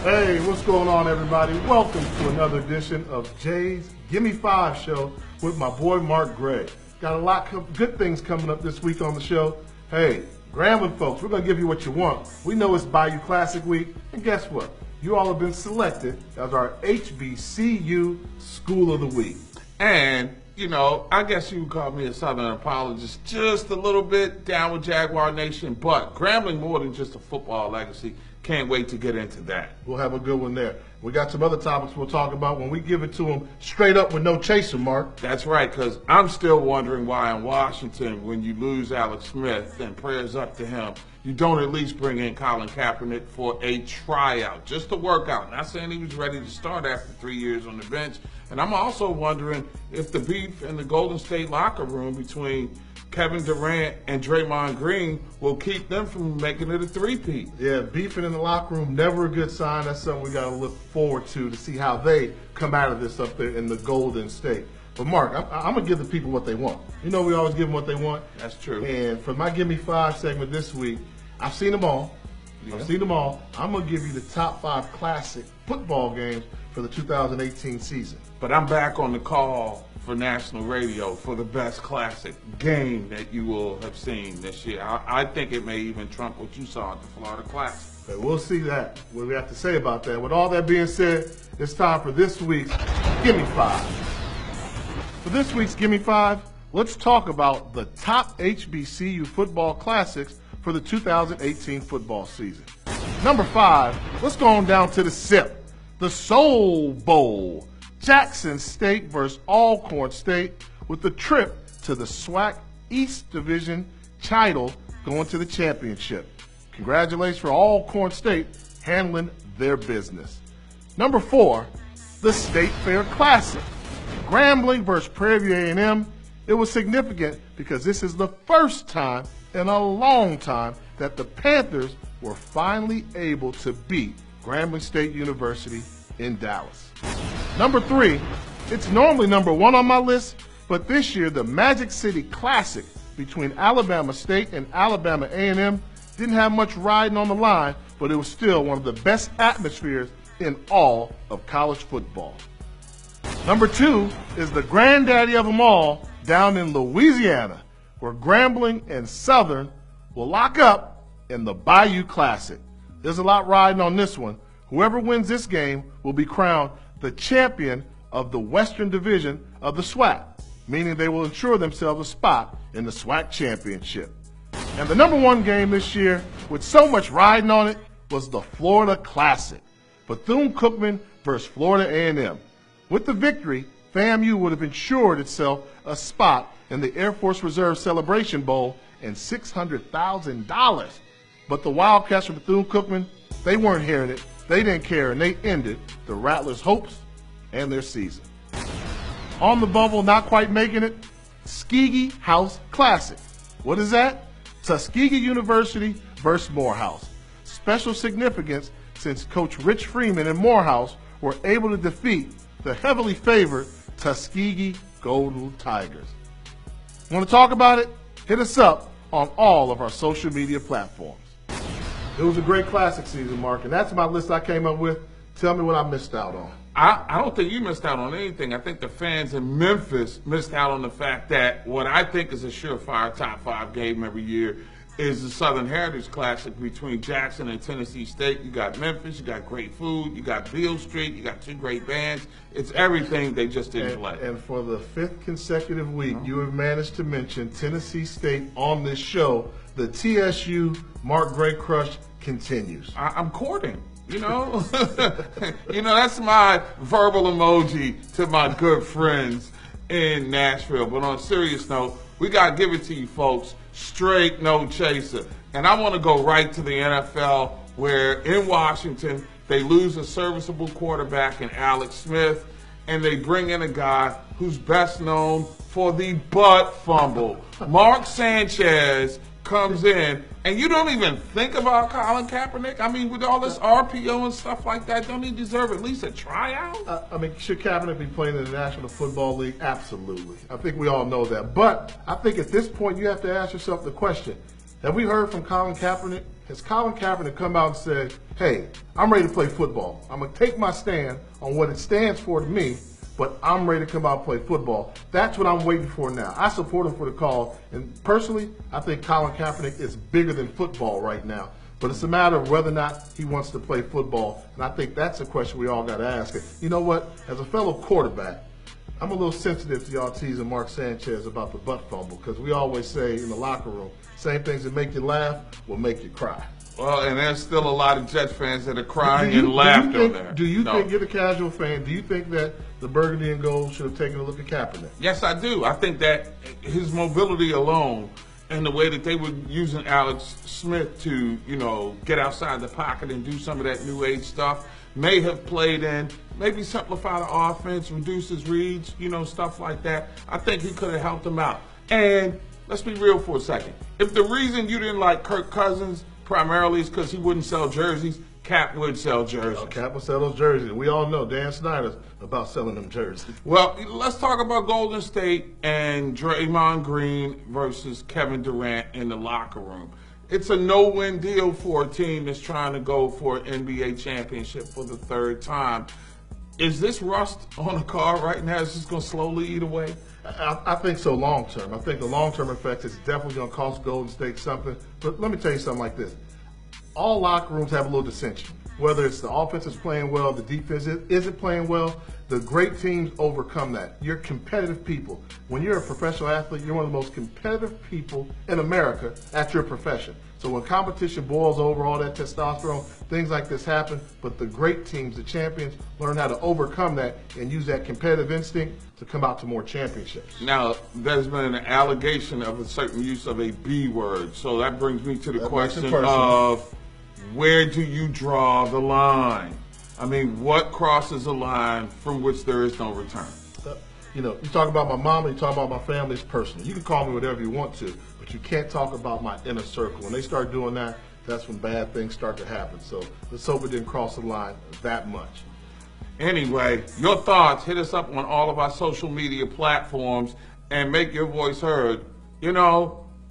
Hey, what's going on, everybody? Welcome to another edition of Jay's Gimme 5 show with my boy Mark Gray. Got a lot of good things coming up this week on the show. Hey, Grambling folks, we're going to give you what you want. We know it's Bayou Classic Week, and guess what? You all have been selected as our HBCU School of the Week. And, you know, I guess you would call me a Southern apologist just a little bit, down with Jaguar Nation, but Grambling more than just a football legacy. Can't wait to get into that. We'll have a good one there. We got some other topics we'll talk about when we give it to them straight up with no chaser, Mark. That's right, because I'm still wondering why in Washington, when you lose Alex Smith, and prayers up to him, you don't at least bring in Colin Kaepernick for a tryout, just a workout. Not saying he was ready to start after 3 years on the bench. And I'm also wondering if the beef in the Golden State locker room between Kevin Durant and Draymond Green will keep them from making it a three-peat. Yeah, beefing in the locker room, never a good sign. That's something we got to look forward to see how they come out of this up there in the Golden State. But, Mark, I'm going to give the people what they want. You know we always give them what they want. That's true. And for my Give Me 5 segment this week, I've seen them all. Yeah. I've seen them all. I'm going to give you the top 5 classic football games for the 2018 season. But I'm back on the call for national radio for the best classic game that you will have seen this year. I think it may even trump what you saw at the Florida Classic. Okay, we'll see that, what we have to say about that. With all that being said, it's time for this week's Gimme 5. For this week's Gimme 5, let's talk about the top HBCU football classics for the 2018 football season. Number 5, let's go on down to the SIP, the Soul Bowl. Jackson State versus Alcorn State with the trip to the SWAC East Division title going to the championship. Congratulations for Alcorn State handling their business. Number 4, the State Fair Classic. Grambling versus Prairie View A&M. It was significant because this is the first time in a long time that the Panthers were finally able to beat Grambling State University in Dallas. Number 3, it's normally number 1 on my list, but this year the Magic City Classic between Alabama State and Alabama A&M didn't have much riding on the line, but it was still one of the best atmospheres in all of college football. Number 2 is the granddaddy of them all down in Louisiana, where Grambling and Southern will lock up in the Bayou Classic. There's a lot riding on this one. Whoever wins this game will be crowned the champion of the Western Division of the SWAC, meaning they will ensure themselves a spot in the SWAC championship. And the number 1 game this year, with so much riding on it, was the Florida Classic, Bethune-Cookman versus Florida A&M. With the victory, FAMU would have ensured itself a spot in the Air Force Reserve Celebration Bowl and $600,000. But the Wildcats from Bethune-Cookman, they weren't hearing it. They didn't care, and they ended the Rattlers' hopes and their season. On the bubble, not quite making it, Tuskegee House Classic. What is that? Tuskegee University versus Morehouse. Special significance since Coach Rich Freeman and Morehouse were able to defeat the heavily favored Tuskegee Golden Tigers. Want to talk about it? Hit us up on all of our social media platforms. It was a great classic season, Mark, and that's my list I came up with. Tell me what I missed out on. I don't think you missed out on anything. I think the fans in Memphis missed out on the fact that what I think is a surefire top 5 game every year is the Southern Heritage Classic between Jackson and Tennessee State. You got Memphis, you got great food, you got Beale Street, you got 2 great bands. It's everything they just didn't play. And for the 5th consecutive week, you have managed to mention Tennessee State on this show. The TSU Mark Gray crush continues. I'm courting, you know. That's my verbal emoji to my good friends in Nashville. But on a serious note, we got to give it to you folks, straight no chaser. And I want to go right to the NFL, where in Washington, they lose a serviceable quarterback in Alex Smith, and they bring in a guy who's best known for the butt fumble. Mark Sanchez comes in, and you don't even think about Colin Kaepernick? I mean, with all this RPO and stuff like that, don't he deserve at least a tryout? Should Kaepernick be playing in the National Football League? Absolutely. I think we all know that. But I think at this point, you have to ask yourself the question, have we heard from Colin Kaepernick Has Colin Kaepernick come out and said, hey, I'm ready to play football. I'm going to take my stand on what it stands for to me, but I'm ready to come out and play football. That's what I'm waiting for now. I support him for the call, and personally, I think Colin Kaepernick is bigger than football right now. But it's a matter of whether or not he wants to play football, and I think that's a question we all got to ask. You know what? As a fellow quarterback, I'm a little sensitive to y'all teasing Mark Sanchez about the butt fumble, because we always say in the locker room, same things that make you laugh will make you cry. Well, and there's still a lot of Jets fans that are crying and laughter there. Do you think, you're the casual fan, do you think that the burgundy and gold should have taken a look at Kaepernick? Yes, I do. I think that his mobility alone and the way that they were using Alex Smith to, get outside the pocket and do some of that new age stuff may have played in, maybe simplify the offense, reduce his reads, stuff like that. I think he could have helped him out. And let's be real for a second. If the reason you didn't like Kirk Cousins primarily is because he wouldn't sell jerseys, Cap would sell jerseys. Cap would sell those jerseys. We all know Dan Snyder's about selling them jerseys. Well, let's talk about Golden State and Draymond Green versus Kevin Durant in the locker room. It's a no-win deal for a team that's trying to go for an NBA championship for the third time. Is this rust on the car right now? Is this going to slowly eat away? I think so long term. I think the long-term effect is definitely going to cost Golden State something. But let me tell you something like this. All locker rooms have a little dissension. Whether it's the offense is playing well, the defense isn't playing well, the great teams overcome that. You're competitive people. When you're a professional athlete, you're one of the most competitive people in America at your profession. So when competition boils over, all that testosterone, things like this happen, but the great teams, the champions, learn how to overcome that and use that competitive instinct to come out to more championships. Now, there's been an allegation of a certain use of a B word, so that brings me to the question of where do you draw the line? I mean, what crosses a line from which there is no return? You talk about my mom, you talk about my family, it's personal. You can call me whatever you want to, but you can't talk about my inner circle. When they start doing that, that's when bad things start to happen. So let's hope it didn't cross the line that much. Anyway, your thoughts, hit us up on all of our social media platforms and make your voice heard.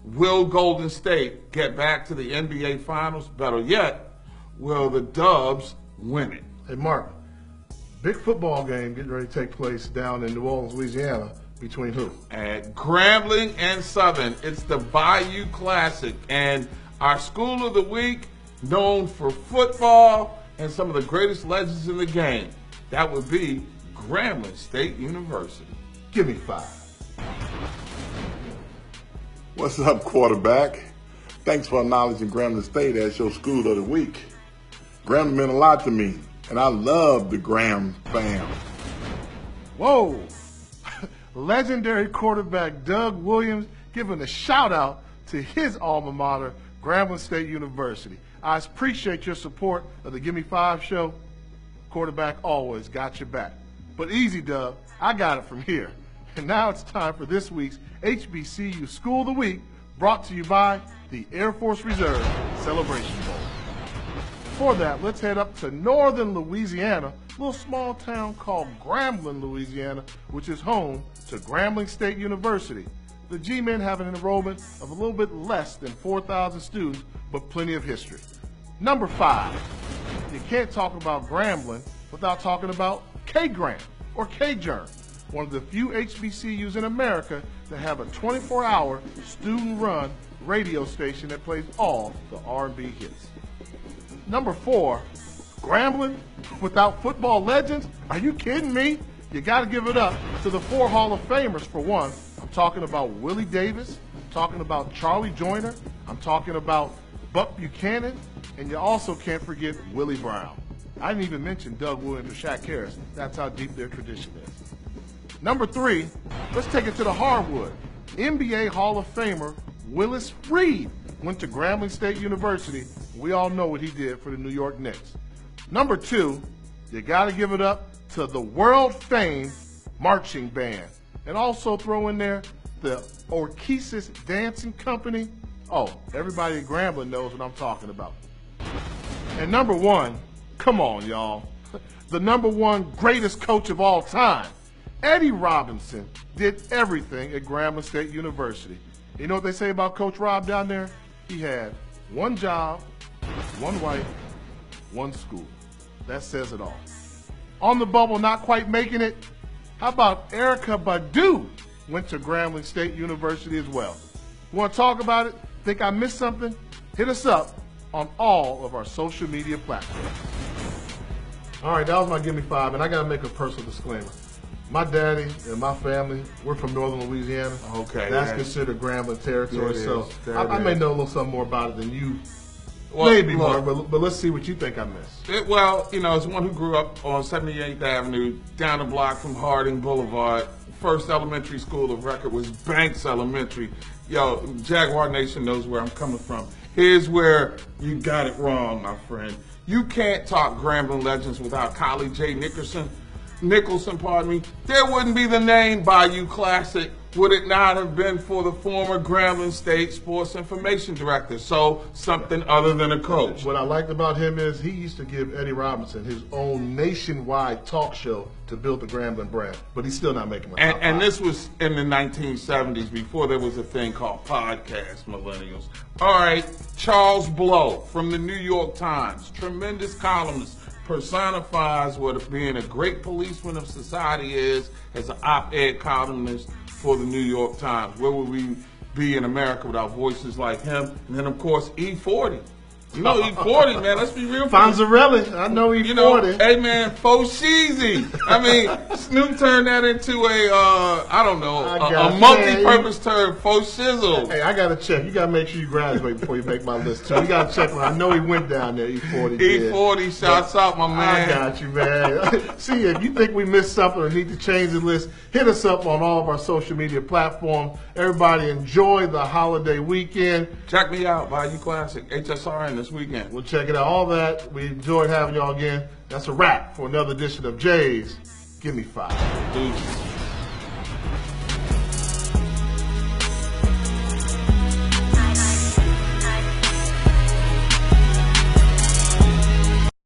Will Golden State get back to the NBA Finals? Better yet, will the Dubs win it? Hey, Mark, big football game getting ready to take place down in New Orleans, Louisiana, between who? At Grambling and Southern. It's the Bayou Classic. And our school of the week, known for football and some of the greatest legends in the game, that would be Grambling State University. Give me 5. What's up, quarterback? Thanks for acknowledging Grambling State as your school of the week. Grambling meant a lot to me, and I love the Graham fam. Whoa! Legendary quarterback Doug Williams giving a shout out to his alma mater, Grambling State University. I appreciate your support of the Gimme 5 show. Quarterback always got your back. But easy, Doug, I got it from here. And now it's time for this week's HBCU School of the Week, brought to you by the Air Force Reserve Celebration Bowl. For that, let's head up to northern Louisiana, a little small town called Grambling, Louisiana, which is home to Grambling State University. The G-Men have an enrollment of a little bit less than 4,000 students, but plenty of history. Number 5, you can't talk about Grambling without talking about K-Gram, or K-Jern, one of the few HBCUs in America that have a 24-hour student-run radio station that plays all the R&B hits. Number 4, Grambling without football legends? Are you kidding me? You got to give it up to the 4 Hall of Famers for one. I'm talking about Willie Davis, I'm talking about Charlie Joyner, I'm talking about Buck Buchanan, and you also can't forget Willie Brown. I didn't even mention Doug Williams or Shaq Harris. That's how deep their tradition is. Number 3, let's take it to the hardwood. NBA Hall of Famer Willis Reed went to Grambling State University. We all know what he did for the New York Knicks. Number 2, you got to give it up to the world-famed marching band. And also throw in there the Orchesis Dancing Company. Oh, everybody at Grambling knows what I'm talking about. And number 1, come on, y'all. The number 1 greatest coach of all time, Eddie Robinson, did everything at Grambling State University. You know what they say about Coach Rob down there? He had one job, One white, one school. That says it all. On the bubble, not quite making it. How about Erica Badu went to Grambling State University as well? Want to talk about it? Think I missed something? Hit us up on all of our social media platforms. All right, that was my Gimme 5, and I got to make a personal disclaimer. My daddy and my family, we're from northern Louisiana. Okay. That's considered Grambling territory, so That I may is. know a little something more about it than you. Well, Maybe, look, Mark, but let's see what you think I missed. Well, you know, as one who grew up on 78th Avenue, down the block from Harding Boulevard, first elementary school of record was Banks Elementary. Yo, Jaguar Nation knows where I'm coming from. Here's where you got it wrong, my friend. You can't talk Grambling legends without Collie J. Nicholson, pardon me. There wouldn't be the name Bayou Classic would it not have been for the former Grambling State Sports Information Director. So something other than a coach. What I liked about him is he used to give Eddie Robinson his own nationwide talk show to build the Grambling brand, but he's still not making my top And five. this was in the 1970s, before there was a thing called podcast, millennials. All right, Charles Blow from the New York Times, tremendous columnist, personifies what being a great policeman of society is as an op-ed columnist for the New York Times. Where would we be in America without voices like him? And then, of course, E40. You know E40, man. Let's be real. Fonzarelli, I know E40. You know, hey man, faux cheesy. I mean, Snoop turned that into a multi-purpose term, faux shizzle. Hey, I gotta check. You gotta make sure you graduate before you make my list too. You gotta check. I know he went down there. E40. E40, shouts out, my man. I got you, man. See, if you think we missed something or need to change the list, hit us up on all of our social media platforms. Everybody enjoy the holiday weekend. Check me out, Bayou Classic, HSRN this weekend. We'll check it out. All that. We enjoyed having y'all again. That's a wrap for another edition of Jay's Gimme 5. Deuces.